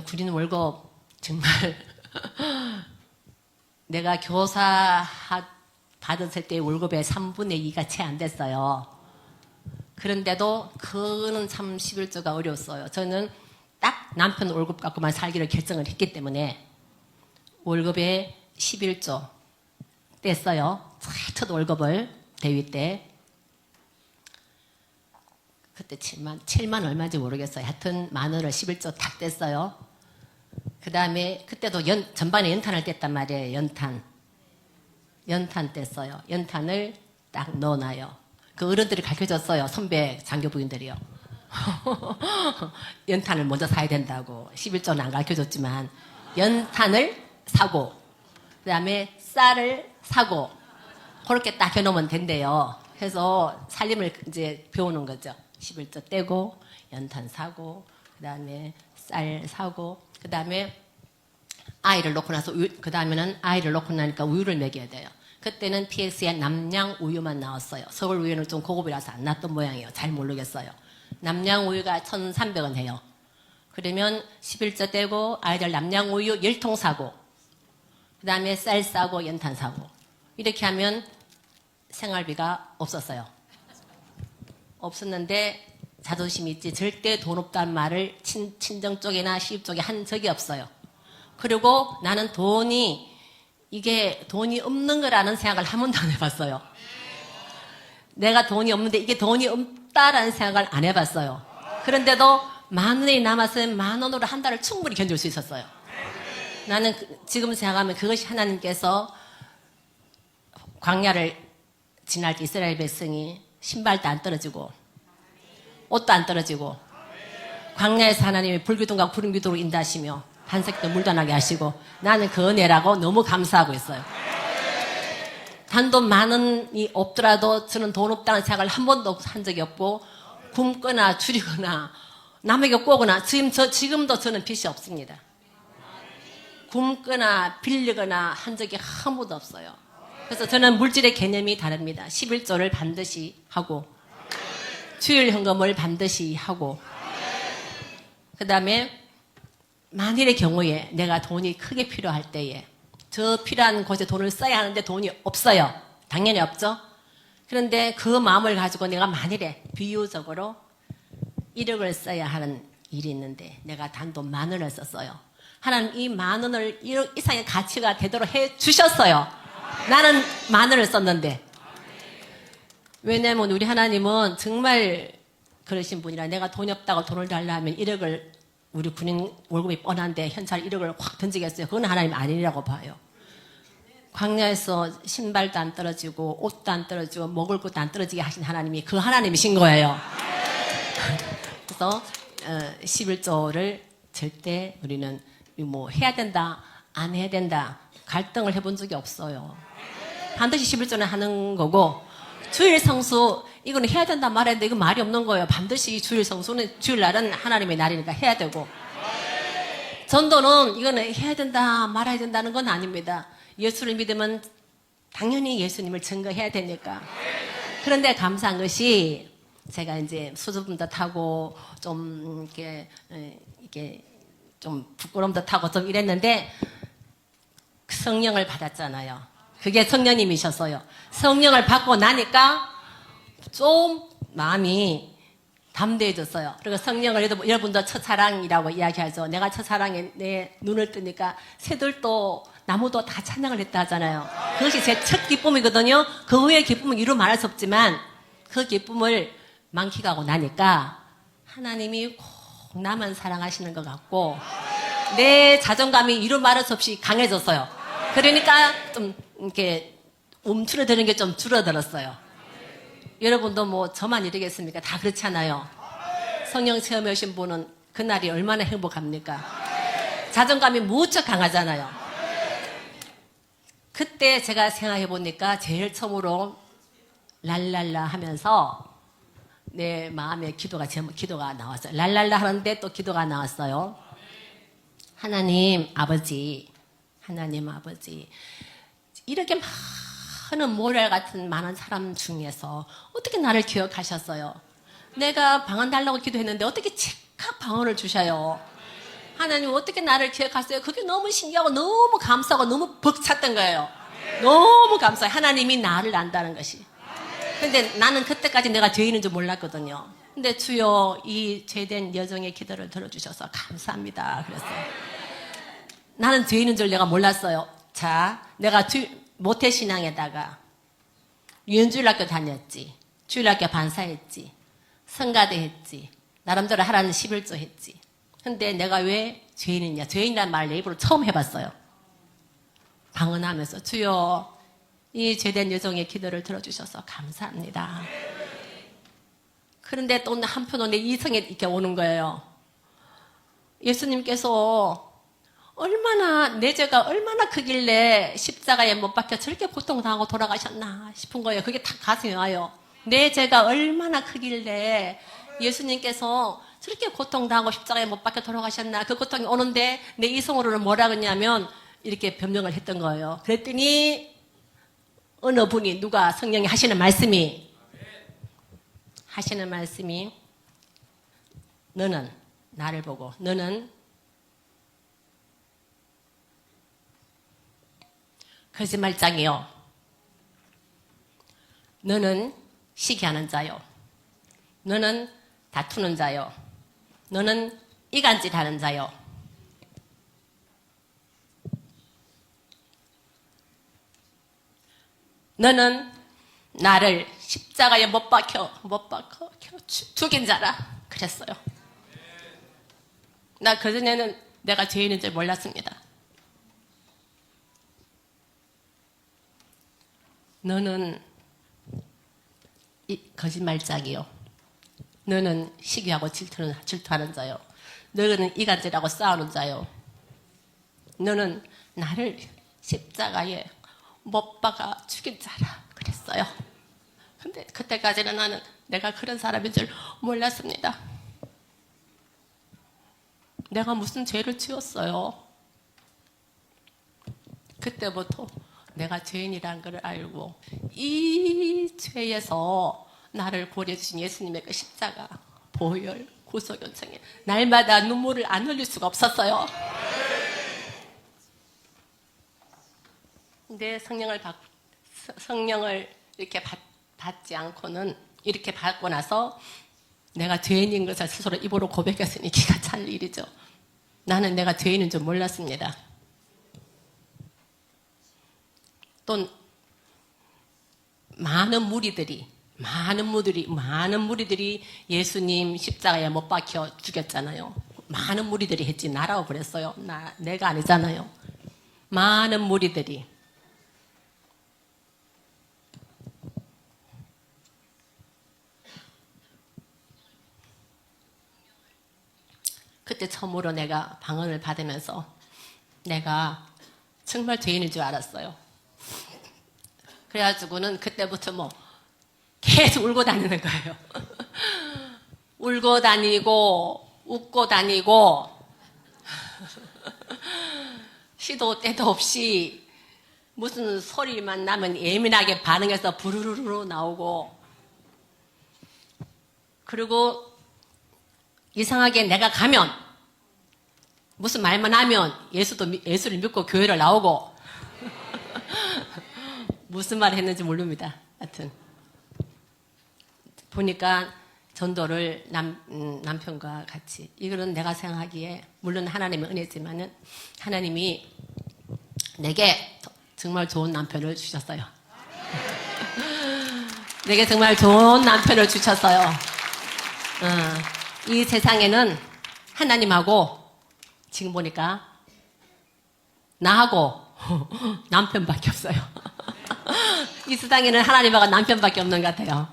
군인 월급 정말 내가 교사 받았을 때 월급의 3분의 2가 채 안 됐어요. 그런데도 그거는 참 11조가 어려웠어요. 저는 딱 남편 월급 갖고만 살기로 결정을 했기 때문에 월급의 11조 뗐어요. 첫 월급을 대위 때. 그때 7만 얼마인지 모르겠어요. 하여튼 만 원을 11조 다 뗐어요. 그 다음에 그때도 전반에 연탄을 뗐단 말이에요. 연탄 뗐어요. 연탄을 딱 넣어놔요. 그 어른들이 가르쳐줬어요. 선배 장교 부인들이요. 연탄을 먼저 사야 된다고. 11조는 안 가르쳐줬지만 연탄을 사고 그 다음에 쌀을 사고 그렇게 딱 해놓으면 된대요. 그래서 살림을 이제 배우는 거죠. 11조 떼고 연탄 사고 그 다음에 쌀 사고 그 다음에 아이를 놓고 나서 그 다음에는 아이를 놓고 나니까 우유를 먹여야 돼요. 그때는 PS에 남양 우유만 나왔어요. 서울 우유는 좀 고급이라서 안 났던 모양이에요. 잘 모르겠어요. 남양 우유가 1,300원 해요. 그러면 11조 떼고 아이들 남양 우유 10통 사고 그 다음에 쌀 사고 연탄 사고 이렇게 하면 생활비가 없었어요. 없었는데 자존심이 있지 절대 돈 없다는 말을 친정 쪽이나 시집 쪽에 한 적이 없어요. 그리고 나는 이게 돈이 없는 거라는 생각을 한 번도 안 해봤어요. 내가 돈이 없는데 이게 돈이 없다라는 생각을 안 해봤어요. 그런데도 10,000원이 남았으면 10,000원으로 한 달을 충분히 견딜 수 있었어요. 나는 지금 생각하면 그것이 하나님께서 광야를 지날 때 이스라엘 백성이 신발도 안 떨어지고 옷도 안 떨어지고 광야에서 하나님이 불기둥과 구름기둥으로 인도하시며 반석도 물도 나게 하시고 나는 그 은혜라고 너무 감사하고 있어요. 단돈 10,000원이 없더라도 저는 돈 없다는 생각을 한 번도 한 적이 없고 굶거나 줄이거나 남에게 꼬거나 지금도 저는 빚이 없습니다. 굶거나 빌리거나 한 적이 한 번도 없어요. 그래서 저는 물질의 개념이 다릅니다. 11조를 반드시 하고 주일 헌금을 반드시 하고 그 다음에 만일의 경우에 내가 돈이 크게 필요할 때에 저 필요한 곳에 돈을 써야 하는데 돈이 없어요. 당연히 없죠. 그런데 그 마음을 가지고 내가 만일에 비유적으로 1억을 써야 하는 일이 있는데 내가 단돈 10,000원을 썼어요. 하나님 이 10,000원을 1억 이상의 가치가 되도록 해 주셨어요. 나는 10,000원을 썼는데. 왜냐하면 우리 하나님은 정말 그러신 분이라 내가 돈이 없다고 돈을 달라 하면 1억을 우리 군인 월급이 뻔한데 현찰 1억을 확 던지겠어요. 그건 하나님 아니라고 봐요. 광야에서 신발도 안 떨어지고 옷도 안 떨어지고 먹을 것도 안 떨어지게 하신 하나님이 그 하나님이신 거예요. 그래서 11조를 절대 우리는 뭐 해야 된다 안 해야 된다 갈등을 해본 적이 없어요. 반드시 11조는 하는 거고 주일 성수 이거는 해야 된다 말해야 된다 이거 말이 없는 거예요. 반드시 주일 성수는 주일날은 하나님의 날이니까 해야 되고 전도는 이거는 해야 된다 말아야 된다는 건 아닙니다. 예수를 믿으면 당연히 예수님을 증거해야 되니까. 그런데 감사한 것이 제가 이제 수줍음도 타고 좀 이게 좀 부끄러움도 타고 좀 이랬는데 성령을 받았잖아요. 그게 성령님이셨어요. 성령을 받고 나니까 좀 마음이 담대해졌어요. 그리고 성령을 여러분도 첫사랑이라고 이야기하죠. 내가 첫사랑에 내 눈을 뜨니까 새들도 나무도 다 찬양을 했다 하잖아요. 그것이 제 첫 기쁨이거든요. 그 후의 기쁨은 이루 말할 수 없지만 그 기쁨을 만끽하고 나니까 하나님이 꼭 나만 사랑하시는 것 같고 내 자존감이 이루 말할 수 없이 강해졌어요. 그러니까 좀 이렇게 움츠러드는 게 좀 줄어들었어요. 여러분도 뭐 저만 이러겠습니까? 다 그렇잖아요. 성령 체험해 오신 분은 그날이 얼마나 행복합니까? 자존감이 무척 강하잖아요. 그때 제가 생각해 보니까 제일 처음으로 랄랄라 하면서 내 마음에 기도가 나왔어요. 랄랄라 하는데 또 기도가 나왔어요. 하나님 아버지 이렇게 많은 모래 같은 많은 사람 중에서 어떻게 나를 기억하셨어요? 내가 방언 달라고 기도했는데 어떻게 즉각 방언을 주셔요? 하나님 어떻게 나를 기억하세요? 그게 너무 신기하고 너무 감사하고 너무 벅찼던 거예요. 너무 감사해요. 하나님이 나를 안다는 것이. 근데 나는 그때까지 내가 죄 있는 줄 몰랐거든요. 근데 주여 이 죄된 여정의 기도를 들어주셔서 감사합니다. 그랬어요. 나는 죄 있는 줄 내가 몰랐어요. 자, 내가 모태신앙에다가 유연주일학교 다녔지. 주일학교 반사했지. 성가대 했지. 나름대로 하라는 11조 했지. 근데 내가 왜 죄인이냐. 죄인이라는 말을 내 입으로 처음 해봤어요. 방언하면서 주여 이 죄된 여종의 기도를 들어주셔서 감사합니다. 그런데 또 한편으로 내 이성에 이렇게 오는 거예요. 예수님께서 얼마나 내 죄가 얼마나 크길래 십자가에 못 박혀 저렇게 고통당하고 돌아가셨나 싶은 거예요. 그게 다 가슴에 와요. 내 죄가 얼마나 크길래 예수님께서 저렇게 고통당하고 십자가에 못 박혀 돌아가셨나. 그 고통이 오는데 내 이성으로는 뭐라 그러냐면 이렇게 변명을 했던 거예요. 그랬더니 어느 분이 누가 성령이 하시는 말씀이 너는 나를 보고 너는 거짓말장이요. 너는 시기하는 자요. 너는 다투는 자요. 너는 이간질하는 자요. 너는 나를 십자가에 못 박혀 죽인 자라 그랬어요. 나 그전에는 내가 죄인인 줄 몰랐습니다. 너는 거짓말장이요. 너는 시기하고 질투하는 자요. 너는 이간질하고 싸우는 자요. 너는 나를 십자가에 못 박아 죽인 자라 그랬어요. 근데 그때까지는 나는 내가 그런 사람인 줄 몰랐습니다. 내가 무슨 죄를 지었어요. 그때부터 내가 죄인이라는 걸 알고 이 죄에서 나를 구원해주신 예수님의 그 십자가, 보혈, 구속 요청에 날마다 눈물을 안 흘릴 수가 없었어요. 근데 성령을 이렇게 받지 않고는 이렇게 받고 나서 내가 죄인인 것을 스스로 입으로 고백했으니 기가 찰 일이죠. 나는 내가 죄인인 줄 몰랐습니다. 또 많은 무리들이 예수님 십자가에 못 박혀 죽였잖아요. 많은 무리들이 했지 나라고 그랬어요. 내가 아니잖아요. 많은 무리들이. 그때 처음으로 내가 방언을 받으면서 내가 정말 죄인인 줄 알았어요. 그래가지고는 그때부터 뭐 계속 울고 다니는 거예요. 울고 다니고 웃고 다니고 시도 때도 없이 무슨 소리만 나면 예민하게 반응해서 부르르르 나오고, 그리고 이상하게 내가 가면 무슨 말만 하면 예수를 믿고 교회를 나오고 무슨 말을 했는지 모릅니다. 하여튼 보니까 전도를 남편과 같이, 이거는 내가 생각하기에 물론 하나님의 은혜지만은 하나님이 내게 정말 좋은 남편을 주셨어요. 내게 정말 좋은 남편을 주셨어요. 이 세상에는 하나님하고 지금 보니까 나하고 남편밖에 없어요. 이 세상에는 하나님하고 남편밖에 없는 것 같아요.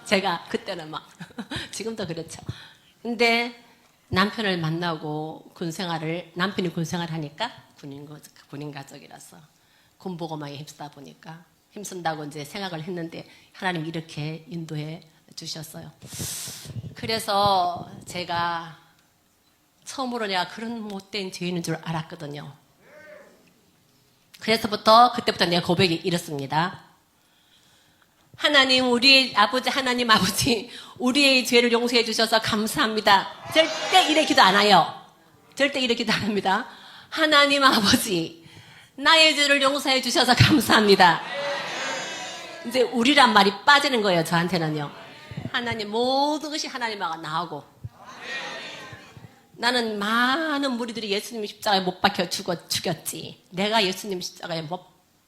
제가 그때는 막 지금도 그렇죠. 근데 남편을 만나고 남편이 군생활 하니까 군인 가족이라서 군복음화에 힘쓰다 보니까 힘쓴다고 이제 생각을 했는데 하나님 이렇게 인도해 주셨어요. 그래서 제가 처음으로 내가 그런 못된 죄인인 줄 알았거든요. 그때부터 내 고백이 이렇습니다. 하나님, 우리의 아버지, 하나님 아버지, 우리의 죄를 용서해 주셔서 감사합니다. 절대 이래 기도 안 해요. 절대 이래 기도 안 합니다. 하나님 아버지, 나의 죄를 용서해 주셔서 감사합니다. 이제 우리란 말이 빠지는 거예요, 저한테는요. 하나님, 모든 것이 하나님하고 나하고. 나는 많은 무리들이 예수님 십자가에 못 박혀 죽였지. 내가 예수님 십자가에 못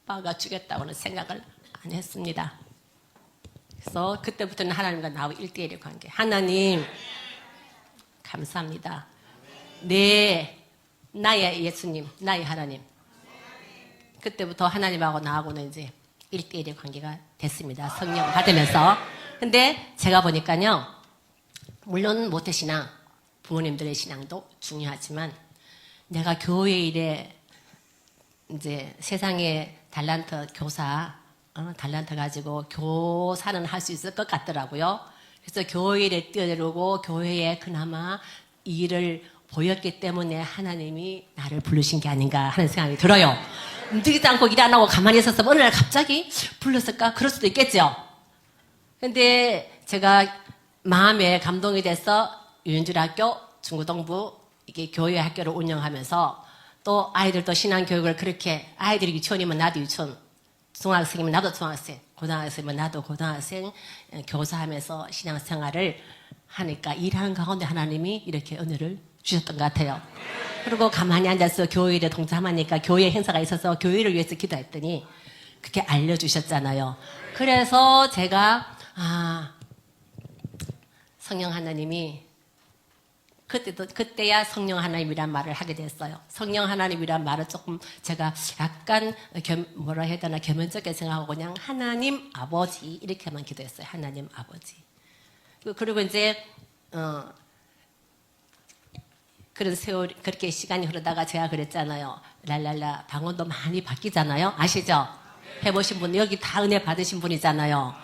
박아 죽였다고는 생각을 안 했습니다. 그래서 그때부터는 하나님과 나하고 1대1의 관계. 하나님, 감사합니다. 나의 예수님, 나의 하나님. 그때부터 하나님하고 나하고는 이제 1대1의 관계가 됐습니다. 성령 받으면서. 근데 제가 보니까요, 물론 모태신앙, 부모님들의 신앙도 중요하지만 내가 교회 일에 이제 세상에 달란트 교사, 달란트 가지고 교사는 할 수 있을 것 같더라고요. 그래서 교회 일에 뛰어들고 교회에 그나마 이 일을 보였기 때문에 하나님이 나를 부르신 게 아닌가 하는 생각이 들어요. 움직이지 않고 일 안 하고 가만히 있었으면 어느 날 갑자기 불렀을까? 그럴 수도 있겠죠. 근데 제가 마음에 감동이 돼서 유인줄학교, 중고등부, 이게 교회 학교를 운영하면서 또 아이들도 신앙교육을 그렇게, 아이들이 유치원이면 나도 유치원, 중학생이면 나도 중학생, 고등학생이면 나도 고등학생 교사하면서 신앙생활을 하니까 일하는 가운데 하나님이 이렇게 은혜를 주셨던 것 같아요. 그리고 가만히 앉아서 교회에 동참하니까 교회 행사가 있어서 교회를 위해서 기도했더니 그렇게 알려주셨잖아요. 그래서 제가 성령 하나님이 그때야 성령 하나님이란 말을 하게 됐어요. 성령 하나님이란 말을 조금 제가 약간 뭐라 해야 되나 겸연쩍게 생각하고 그냥 하나님 아버지 이렇게만 기도했어요. 하나님 아버지. 그리고 이제 그런 세월 그렇게 시간이 흐르다가 제가 그랬잖아요. 랄랄라 방언도 많이 바뀌잖아요. 아시죠? 해보신 분 여기 다 은혜 받으신 분이잖아요.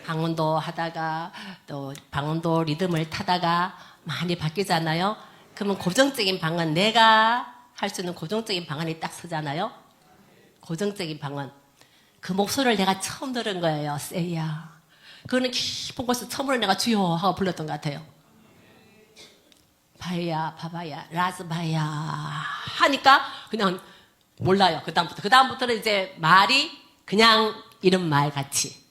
방언도 하다가 또 방언도 리듬을 타다가 많이 바뀌잖아요. 그러면 고정적인 방언, 내가 할 수 있는 고정적인 방언이 딱 서잖아요. 고정적인 방언. 그 목소리를 내가 처음 들은 거예요. 세이야. 그거는 깊은 곳에서 처음으로 내가 주여 하고 불렀던 것 같아요. 바야, 바바야, 라즈바야 하니까 그냥 몰라요. 그다음부터는 이제 말이 그냥 이런 말 같이.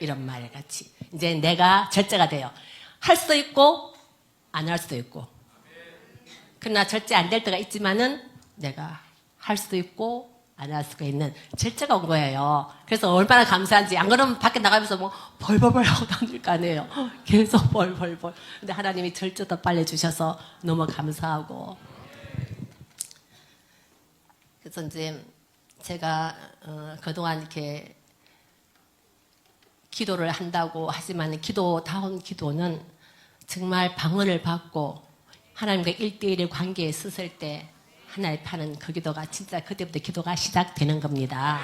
이런 말 같이. 이제 내가 절제가 돼요. 할 수도 있고, 안 할 수도 있고. 그러나 절제 안 될 때가 있지만은 내가 할 수도 있고, 안 할 수가 있는 절제가 온 거예요. 그래서 얼마나 감사한지. 안 그러면 밖에 나가면서 뭐 벌벌벌 하고 다닐 거 아니에요. 계속 벌벌벌. 근데 하나님이 절제도 빨리 주셔서 너무 감사하고. 그래서 이제 제가 그동안 이렇게 기도를 한다고 하지만 기도다운 기도는 정말 방언을 받고 하나님과 1대1의 관계에 있을 때 하나님 파는 그 기도가 진짜 그때부터 기도가 시작되는 겁니다.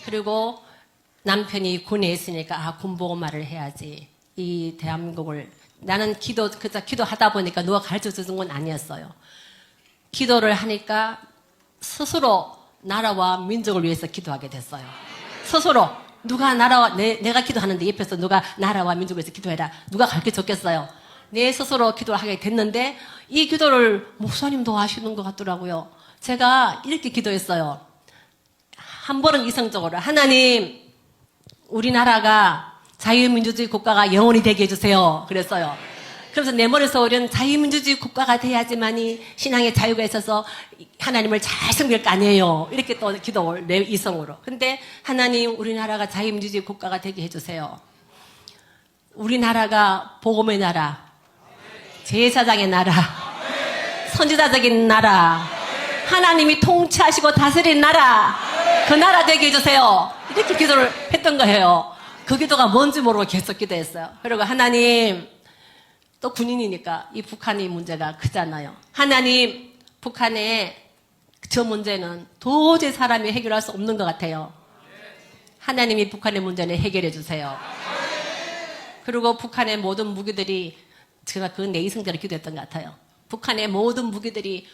그리고 남편이 군에 있으니까 군복음화를 해야지. 이 대한민국을 나는 그저 기도하다 보니까 누가 가르쳐 주는 건 아니었어요. 기도를 하니까 스스로 나라와 민족을 위해서 기도하게 됐어요. 스스로 누가 나라와 내가 기도하는데 옆에서 누가 나라와 민족을 위해서 기도해라. 누가 가르쳐 줬겠어요. 내 스스로 기도를 하게 됐는데 이 기도를 목사님도 하시는 것 같더라고요. 제가 이렇게 기도했어요. 한 번은 이성적으로 하나님 우리나라가 자유민주주의 국가가 영원히 되게 해주세요. 그랬어요. 그래서 내 머릿속에 우리는 자유민주주의 국가가 돼야지만이 신앙의 자유가 있어서 하나님을 잘 섬길 거 아니에요. 이렇게 또 기도를 내 이성으로. 근데 하나님 우리나라가 자유민주주의 국가가 되게 해주세요. 우리나라가 복음의 나라, 제사장의 나라, 선지자적인 나라, 하나님이 통치하시고 다스리는 나라, 그 나라 되게 해주세요. 이렇게 기도를 했던 거예요. 그 기도가 뭔지 모르고 계속 기도했어요. 그리고 하나님, 또 군인이니까 이 북한이 문제가 크잖아요. 하나님, 북한의 저 문제는 도저히 사람이 해결할 수 없는 것 같아요. 하나님이 북한의 문제는 해결해 주세요. 그리고 북한의 모든 무기들이 제가 그 내 이성대로 기도했던 것 같아요. 북한의 모든 무기들이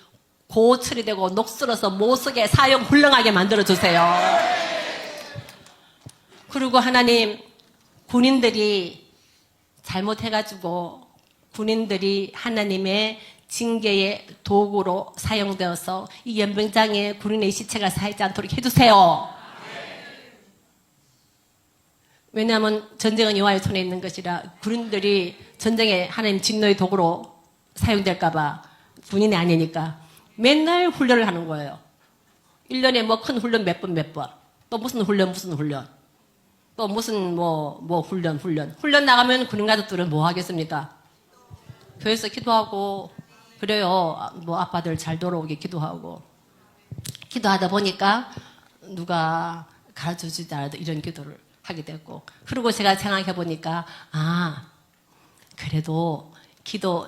고철이 되고 녹슬어서 못 쓰게 사용 불능하게 만들어 주세요. 그리고 하나님, 군인들이 잘못해가지고 군인들이 하나님의 징계의 도구로 사용되어서 이 연병장에 군인의 시체가 쌓이지 않도록 해주세요. 왜냐하면 전쟁은 여호와의 손에 있는 것이라 군인들이 전쟁에 하나님 진노의 도구로 사용될까봐 군인이 아니니까 맨날 훈련을 하는 거예요. 1년에 뭐 큰 훈련 몇 번. 또 무슨 훈련. 또 무슨 훈련. 훈련 나가면 군인 가족들은 뭐 하겠습니까? 교회에서 기도하고 그래요. 뭐 아빠들 잘 돌아오게 기도하고. 기도하다 보니까 누가 가르쳐주지 않아도 이런 기도를 하게 됐고, 그리고 제가 생각해 보니까 그래도 기도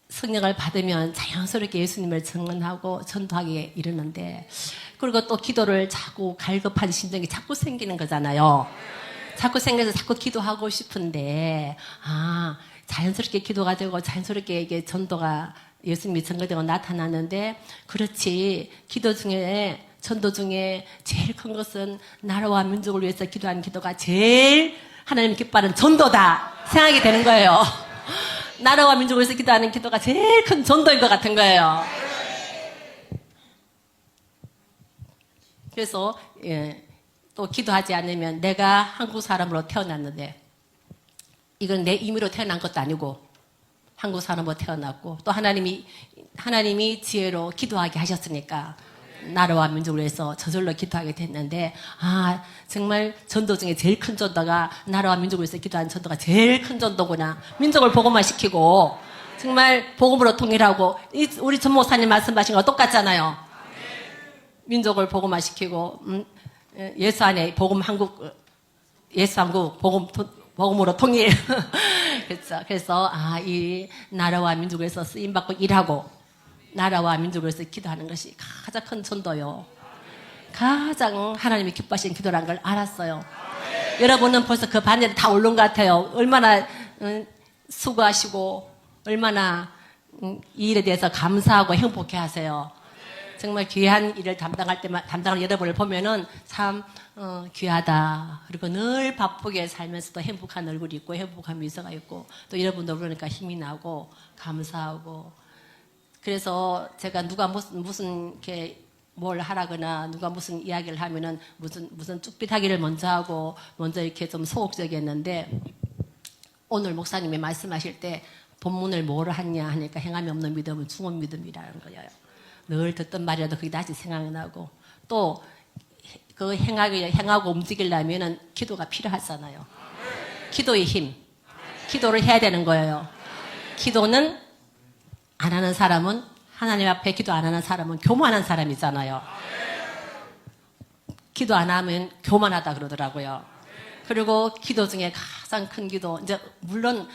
성령을 받으면 자연스럽게 예수님을 증언하고 전도하기에 이르는데, 그리고 또 기도를 자꾸 갈급한 심정이 자꾸 생기는 거잖아요. 자꾸 생겨서 자꾸 기도하고 싶은데, 자연스럽게 기도가 되고 자연스럽게 이게 전도가 예수님이 증거되고 나타나는데, 그렇지, 기도 중에 전도 중에 제일 큰 것은 나라와 민족을 위해서 기도하는 기도가 제일 하나님 기뻐하는 전도다 생각이 되는 거예요. 나라와 민족을 위해서 기도하는 기도가 제일 큰 전도인 것 같은 거예요. 그래서 또 기도하지 않으면, 내가 한국 사람으로 태어났는데 이건 내 임의로 태어난 것도 아니고 한국 사람으로 태어났고, 또 하나님이 지혜로 기도하게 하셨으니까 나라와 민족을 위해서 저절로 기도하게 됐는데, 정말 전도 중에 제일 큰 전도가 나라와 민족을 위해서 기도하는 전도가 제일 큰 전도구나. 민족을 복음화 시키고 정말 복음으로 통일하고, 우리 전 목사님 말씀하신 거 똑같잖아요. 민족을 복음화 시키고 예수 안에 복음 한국, 예수 한국 복음으로 통일. 그래서 이 나라와 민족을 위해서 쓰임 받고 일하고 나라와 민족을 위해서 기도하는 것이 가장 큰 전도요. 가장 하나님이 기뻐하시는 기도라는 걸 알았어요. 여러분은 벌써 그 반열에 다 오른 것 같아요. 얼마나 수고하시고 얼마나 이 일에 대해서 감사하고 행복해 하세요. 정말 귀한 일을 담당하는 여러분을 보면은 참 귀하다. 그리고 늘 바쁘게 살면서도 행복한 얼굴이 있고 행복한 미소가 있고, 또 여러분도 그러니까 힘이 나고 감사하고. 그래서 제가 누가 무슨 이렇게 뭘 하라거나 누가 무슨 이야기를 하면은 무슨 쭈삣하기를 먼저 하고 먼저 이렇게 좀 소극적이었는데, 오늘 목사님이 말씀하실 때 본문을 뭐를 하냐 하니까 행함이 없는 믿음은 죽은 믿음이라는 거예요. 늘 듣던 말이라도 그게 다시 생각이 나고, 또 그 행하고 움직이려면은 기도가 필요하잖아요. 기도의 힘, 기도를 해야 되는 거예요. 기도는 안 하는 사람은, 하나님 앞에 기도 안 하는 사람은 교만한 사람이잖아요. 기도 안 하면 교만하다 그러더라고요. 그리고 기도 중에 가장 큰 기도, 이제 물론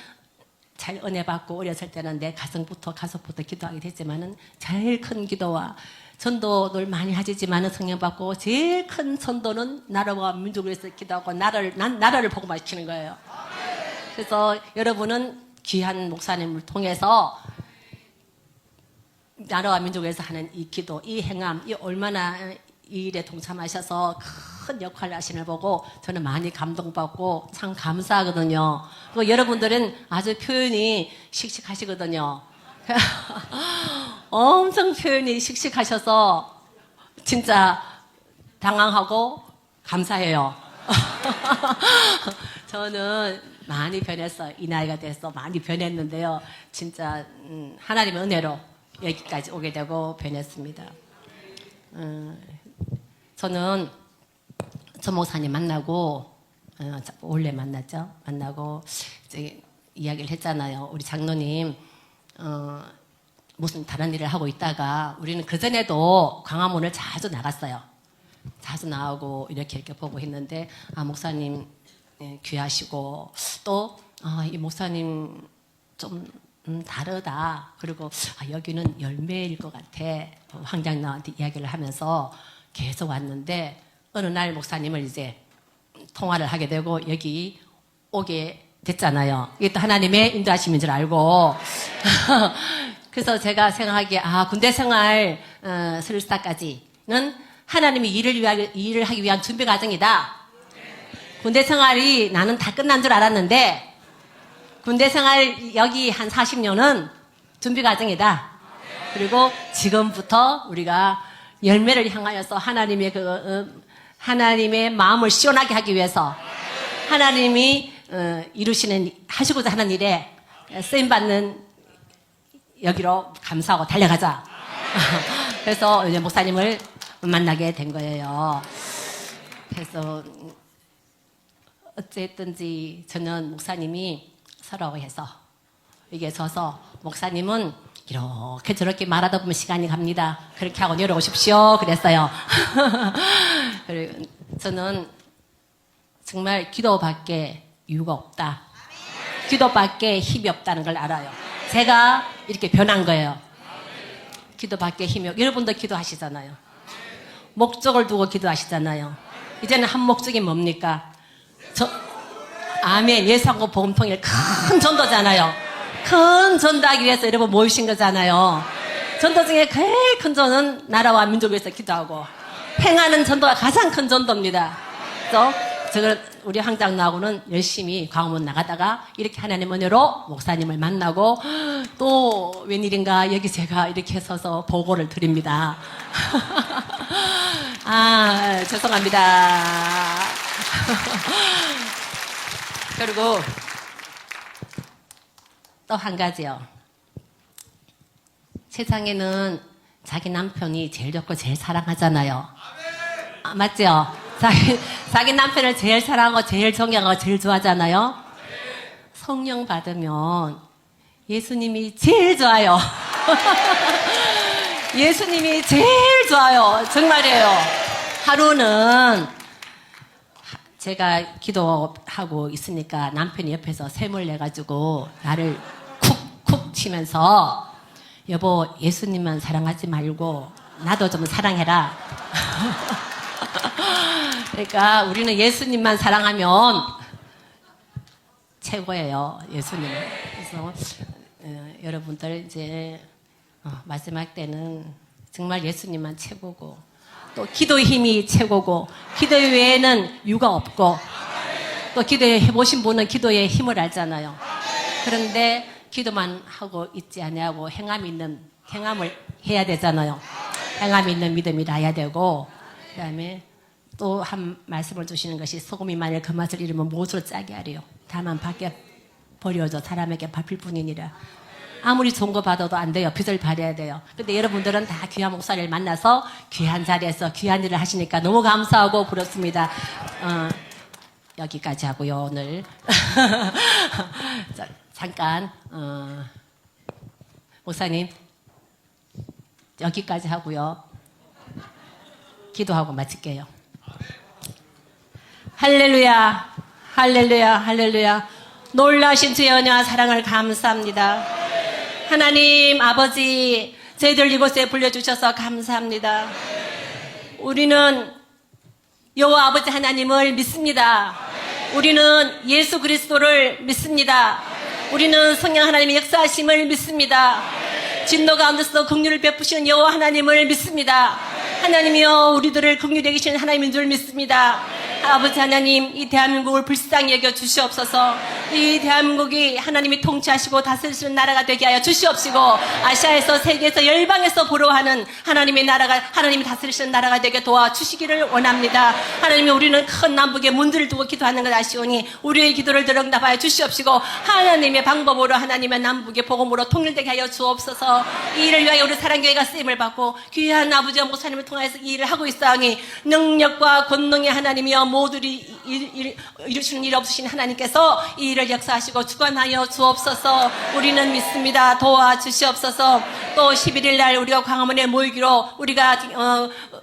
잘 은혜 받고 어렸을 때는 내 가정부터 가족부터 기도하게 됐지만은, 제일 큰 기도와 전도를 많이 하지만은 성령 받고 제일 큰 전도는 나라와 민족을 위해서 기도하고 나라를 복음화시키는 거예요. 그래서 여러분은 귀한 목사님을 통해서 나라와 민족을 위해서 하는 이 기도, 이 행함, 이 얼마나 이 일에 동참하셔서 큰 역할을 하시는 걸 보고 저는 많이 감동받고 참 감사하거든요. 그리고 여러분들은 아주 표현이 씩씩하시거든요. 엄청 표현이 씩씩하셔서 진짜 당황하고 감사해요. 저는 많이 변했어요. 이 나이가 돼서 많이 변했는데요. 진짜 하나님의 은혜로 여기까지 오게 되고 변했습니다. 저는 전 목사님 만나고 원래 만났죠. 만나고 이제 이야기를 했잖아요. 우리 장로님 무슨 다른 일을 하고 있다가, 우리는 그전에도 광화문을 자주 나갔어요. 자주 나오고 이렇게 보고 했는데, 목사님 귀하시고, 또 이 목사님 좀 다르다. 그리고 여기는 열매일 것 같아. 황장나한테 이야기를 하면서 계속 왔는데, 어느 날 목사님을 이제 통화를 하게 되고 여기 오게 됐잖아요. 이게 또 하나님의 인도하심인 줄 알고. 그래서 제가 생각하기에 군대 생활 설사까지는 하나님이 일을 하기 위한 준비 과정이다. 군대 생활이 나는 다 끝난 줄 알았는데 군대 생활 여기 한 40년은 준비 과정이다. 그리고 지금부터 우리가 열매를 향하여서 하나님의 마음을 시원하게 하기 위해서 하나님이 하시고자 하는 일에 쓰임받는 여기로 감사하고 달려가자. 그래서 이제 목사님을 만나게 된 거예요. 그래서 어쨌든지 저는 목사님이 서러워해서 이게 져서, 목사님은 이렇게 저렇게 말하다 보면 시간이 갑니다. 그렇게 하고 내려오십시오. 그랬어요. 그리고 저는 정말 기도밖에 이유가 없다. 기도밖에 힘이 없다는 걸 알아요. 제가 이렇게 변한 거예요. 기도밖에 힘이 없. 여러분도 기도하시잖아요. 목적을 두고 기도하시잖아요. 이제는 한 목적이 뭡니까? 아멘. 예수하고 복음통일 큰 전도잖아요. 큰 전도하기 위해서 여러분 모이신 거잖아요. 전도 중에 제일 큰 전도는 나라와 민족을 위해서 기도하고 행하는 전도가 가장 큰 전도입니다. 그래서 우리 황장로하고는 열심히 광화문 나가다가 이렇게 하나님 은혜로 목사님을 만나고 또 웬일인가 여기 제가 이렇게 서서 보고를 드립니다. 아, 죄송합니다. 그리고 또 한 가지요. 세상에는 자기 남편이 제일 좋고 제일 사랑하잖아요. 아, 맞죠? 자기 남편을 제일 사랑하고 제일 존경하고 제일 좋아하잖아요. 성령 받으면 예수님이 제일 좋아요. 예수님이 제일 좋아요. 정말이에요. 하루는 제가 기도하고 있으니까 남편이 옆에서 샘을 내가지고 나를 쿡쿡 치면서 여보, 예수님만 사랑하지 말고 나도 좀 사랑해라. 그러니까 우리는 예수님만 사랑하면 최고예요. 예수님은. 그래서 여러분들 이제 마지막 때는 정말 예수님만 최고고 또 기도의 힘이 최고고 기도 외에는 유가 없고 또 기도해 보신 분은 기도의 힘을 알잖아요. 그런데 기도만 하고 있지 아니하고 행함을 해야 되잖아요. 행함 있는 믿음이 나야 되고 그다음에 또 한 말씀을 주시는 것이 소금이 만일 그 맛을 잃으면 못으로 짜게 하래요. 다만 밖에 버려져 사람에게 밟힐 뿐이니라. 아무리 좋은 거 받아도 안 돼요. 빚을 받아야 돼요. 근데 여러분들은 다 귀한 목사를 만나서 귀한 자리에서 귀한 일을 하시니까 너무 감사하고 그렇습니다. 여기까지 하고요, 오늘. 자, 잠깐, 목사님, 여기까지 하고요. 기도하고 마칠게요. 할렐루야, 할렐루야, 할렐루야. 놀라신 주의 은혜와 사랑을 감사합니다. 하나님 아버지, 저희들 이곳에 불러주셔서 감사합니다. 우리는 여호와 아버지 하나님을 믿습니다. 우리는 예수 그리스도를 믿습니다. 우리는 성령 하나님의 역사하심을 믿습니다. 진노 가운데서 긍휼을 베푸시는 여호와 하나님을 믿습니다. 하나님이여 우리들을 긍휼히 여기시는 하나님인 줄 믿습니다. 아버지 하나님, 이 대한민국을 불쌍히 여겨 주시옵소서. 이 대한민국이 하나님이 통치하시고 다스리시는 나라가 되게 하여 주시옵시고, 아시아에서 세계에서 열방에서 보러하는 하나님의 나라가, 하나님이 다스리시는 나라가 되게 도와주시기를 원합니다. 하나님이 우리는 큰 남북의 문들을 두고 기도하는 것 아시오니 우리의 기도를 들응답하여 주시옵시고, 하나님의 방법으로 하나님의 남북의 복음으로 통일되게 하여 주옵소서. 이 일을 위하여 우리 사랑교회가 쓰임을 받고 귀한 아버지와 목사님을 통하여서 이 일을 하고 있사오니 능력과 권능의 하나님이여 모두를 이루시는 일 없으신 하나님께서 이 일을 역사하시고 주관하여 주옵소서. 우리는 믿습니다. 도와주시옵소서. 또 11일 날 우리가 광화문에 모이기로 우리가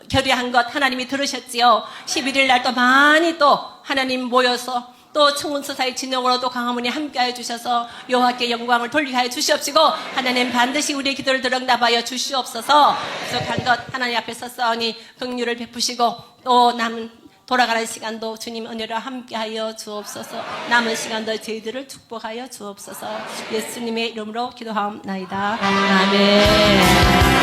결의한 것 하나님이 들으셨지요. 11일 날 또 많이 또 하나님 모여서 또 청운서사의 진영으로 또 광화문에 함께하여 주셔서 여호와께 영광을 돌리게 하여 주시옵시고, 하나님 반드시 우리의 기도를 들응답하여 주시옵소서. 부족한 것 하나님 앞에 서싸우니 긍휼을 베푸시고 또 남은 돌아가는 시간도 주님 은혜로 함께하여 주옵소서. 남은 시간도 저희들을 축복하여 주옵소서. 예수님의 이름으로 기도하옵나이다. 아멘.